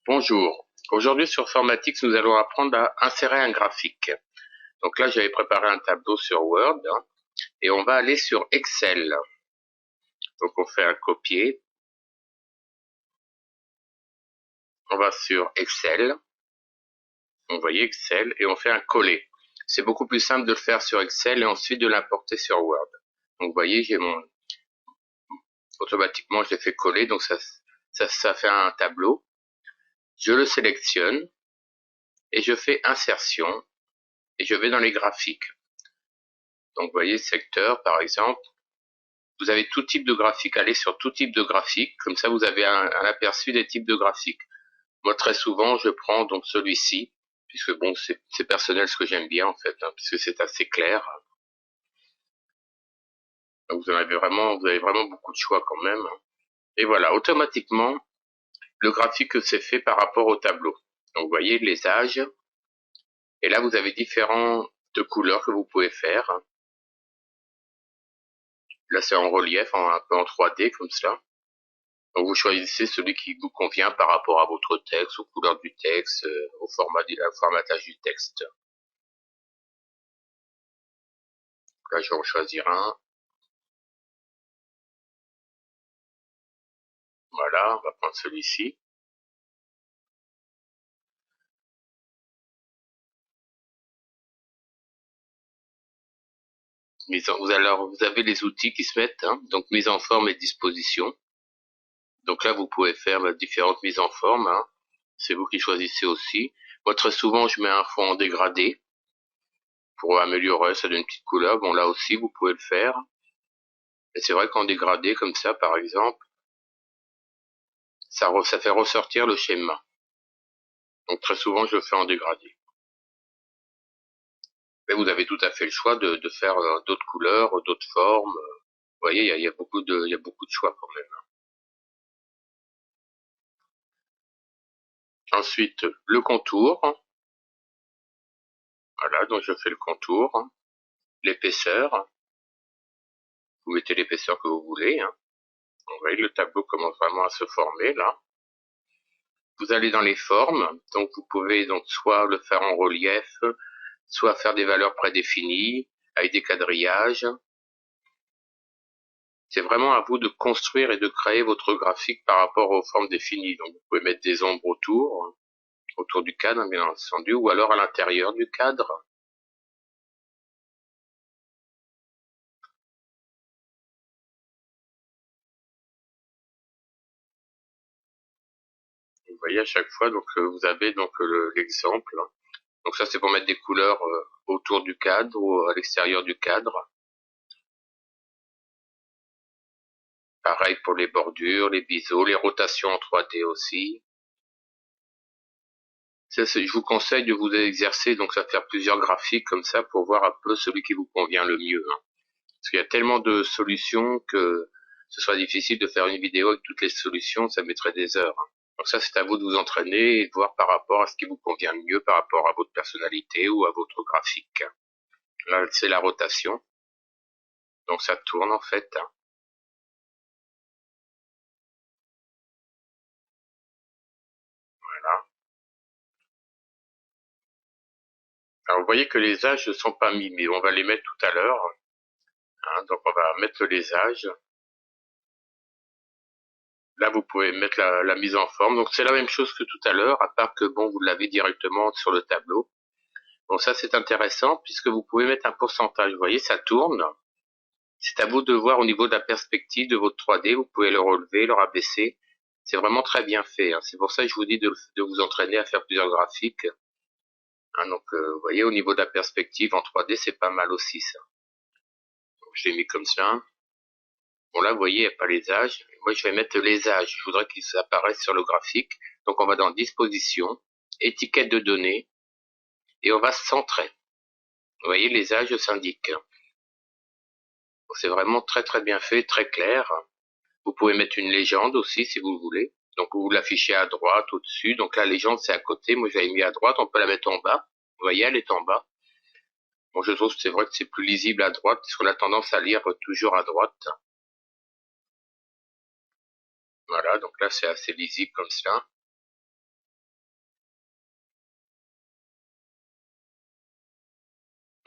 Bonjour, aujourd'hui sur Formatix nous allons apprendre à insérer un graphique. Donc là j'avais préparé un tableau sur Word et on va aller sur Excel. Donc on fait un copier, on va sur Excel, vous voyez Excel et on fait un coller. C'est beaucoup plus simple de le faire sur Excel et ensuite de l'importer sur Word. Donc vous voyez automatiquement je l'ai fait coller, donc ça fait un tableau. Je le sélectionne et je fais insertion et je vais dans les graphiques. Donc vous voyez secteur par exemple. Vous avez tout type de graphique, allez sur tout type de graphique, comme ça vous avez un aperçu des types de graphiques. Moi très souvent je prends donc celui-ci, puisque bon c'est personnel ce que j'aime bien en fait, puisque c'est assez clair. Donc vous avez vraiment beaucoup de choix quand même. Et voilà, automatiquement, le graphique c'est fait par rapport au tableau. Donc vous voyez les âges, et là vous avez différentes couleurs que vous pouvez faire. Là c'est en relief, un peu en 3D comme ça. Donc vous choisissez celui qui vous convient par rapport à votre texte, aux couleurs du texte, au formatage du texte. Là je vais en choisir un. Voilà, on va prendre celui-ci. Vous avez les outils qui se mettent, donc mise en forme et disposition. Donc là vous pouvez faire différentes mises en forme. C'est vous qui choisissez aussi. Moi très souvent je mets un fond en dégradé pour améliorer, ça donne une petite couleur. Bon là aussi vous pouvez le faire. Et c'est vrai qu'en dégradé comme ça par exemple, ça fait ressortir le schéma. Donc très souvent je le fais en dégradé. Mais vous avez tout à fait le choix de faire d'autres couleurs, d'autres formes. Vous voyez, il y a beaucoup de choix quand même. Ensuite, le contour. Voilà, donc je fais le contour. L'épaisseur. Vous mettez l'épaisseur que vous voulez. Vous voyez, le tableau commence vraiment à se former là. Vous allez dans les formes. Donc vous pouvez donc soit le faire en relief, soit faire des valeurs prédéfinies avec des quadrillages. C'est vraiment à vous de construire et de créer votre graphique par rapport aux formes définies. Donc vous pouvez mettre des ombres autour du cadre, bien entendu, ou alors à l'intérieur du cadre. Vous voyez à chaque fois, donc vous avez donc l'exemple. Donc ça c'est pour mettre des couleurs autour du cadre ou à l'extérieur du cadre. Pareil pour les bordures, les biseaux, les rotations en 3D aussi. Je vous conseille de vous exercer donc à faire plusieurs graphiques comme ça pour voir un peu celui qui vous convient le mieux. Parce qu'il y a tellement de solutions que ce soit difficile de faire une vidéo avec toutes les solutions, ça mettrait des heures. Donc ça, c'est à vous de vous entraîner et de voir par rapport à ce qui vous convient le mieux, par rapport à votre personnalité ou à votre graphique. Là, c'est la rotation. Donc ça tourne en fait. Voilà. Alors vous voyez que les âges ne sont pas mis, mais on va les mettre tout à l'heure. Donc on va mettre les âges. Là, vous pouvez mettre la mise en forme. Donc c'est la même chose que tout à l'heure, à part que bon, vous l'avez directement sur le tableau. Bon, ça c'est intéressant puisque vous pouvez mettre un pourcentage. Vous voyez, ça tourne. C'est à vous de voir au niveau de la perspective de votre 3D. Vous pouvez le relever, le rabaisser. C'est vraiment très bien fait. C'est pour ça que je vous dis de vous entraîner à faire plusieurs graphiques. Donc, vous voyez, au niveau de la perspective en 3D, c'est pas mal aussi ça. Donc, je l'ai mis comme ça. Bon là, vous voyez, il n'y a pas les âges. Moi, je vais mettre les âges. Je voudrais qu'ils apparaissent sur le graphique. Donc, on va dans Disposition, Étiquette de données, et on va centrer. Vous voyez, les âges s'indiquent. C'est vraiment très très bien fait, très clair. Vous pouvez mettre une légende aussi si vous voulez. Donc vous l'affichez à droite, au-dessus. Donc la légende c'est à côté. Moi j'avais mis à droite. On peut la mettre en bas. Vous voyez, elle est en bas. Bon, je trouve que c'est vrai que c'est plus lisible à droite, parce qu'on a tendance à lire toujours à droite. Voilà, donc là c'est assez lisible comme ça.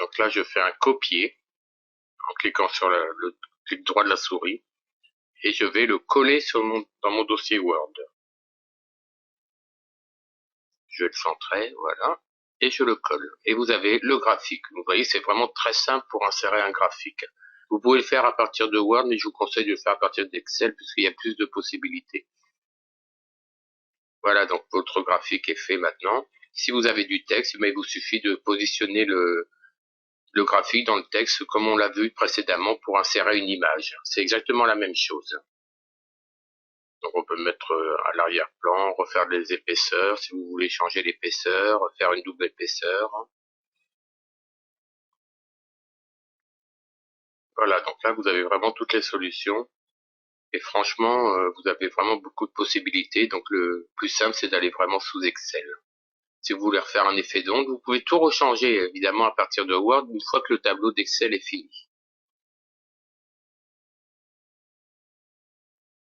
Donc là, je fais un copier en cliquant sur le clic droit de la souris et je vais le coller dans mon dossier Word. Je vais le centrer, voilà, et je le colle. Et vous avez le graphique. Vous voyez, c'est vraiment très simple pour insérer un graphique. Vous pouvez le faire à partir de Word, mais je vous conseille de le faire à partir d'Excel puisqu'il y a plus de possibilités. Voilà, donc votre graphique est fait maintenant. Si vous avez du texte, il vous suffit de positionner le graphique dans le texte comme on l'a vu précédemment pour insérer une image. C'est exactement la même chose. Donc on peut mettre à l'arrière-plan, refaire des épaisseurs si vous voulez changer l'épaisseur, faire une double épaisseur. Voilà, donc là vous avez vraiment toutes les solutions et franchement vous avez vraiment beaucoup de possibilités. Donc le plus simple c'est d'aller vraiment sous Excel. Si vous voulez refaire un effet d'onde, vous pouvez tout rechanger évidemment à partir de Word une fois que le tableau d'Excel est fini.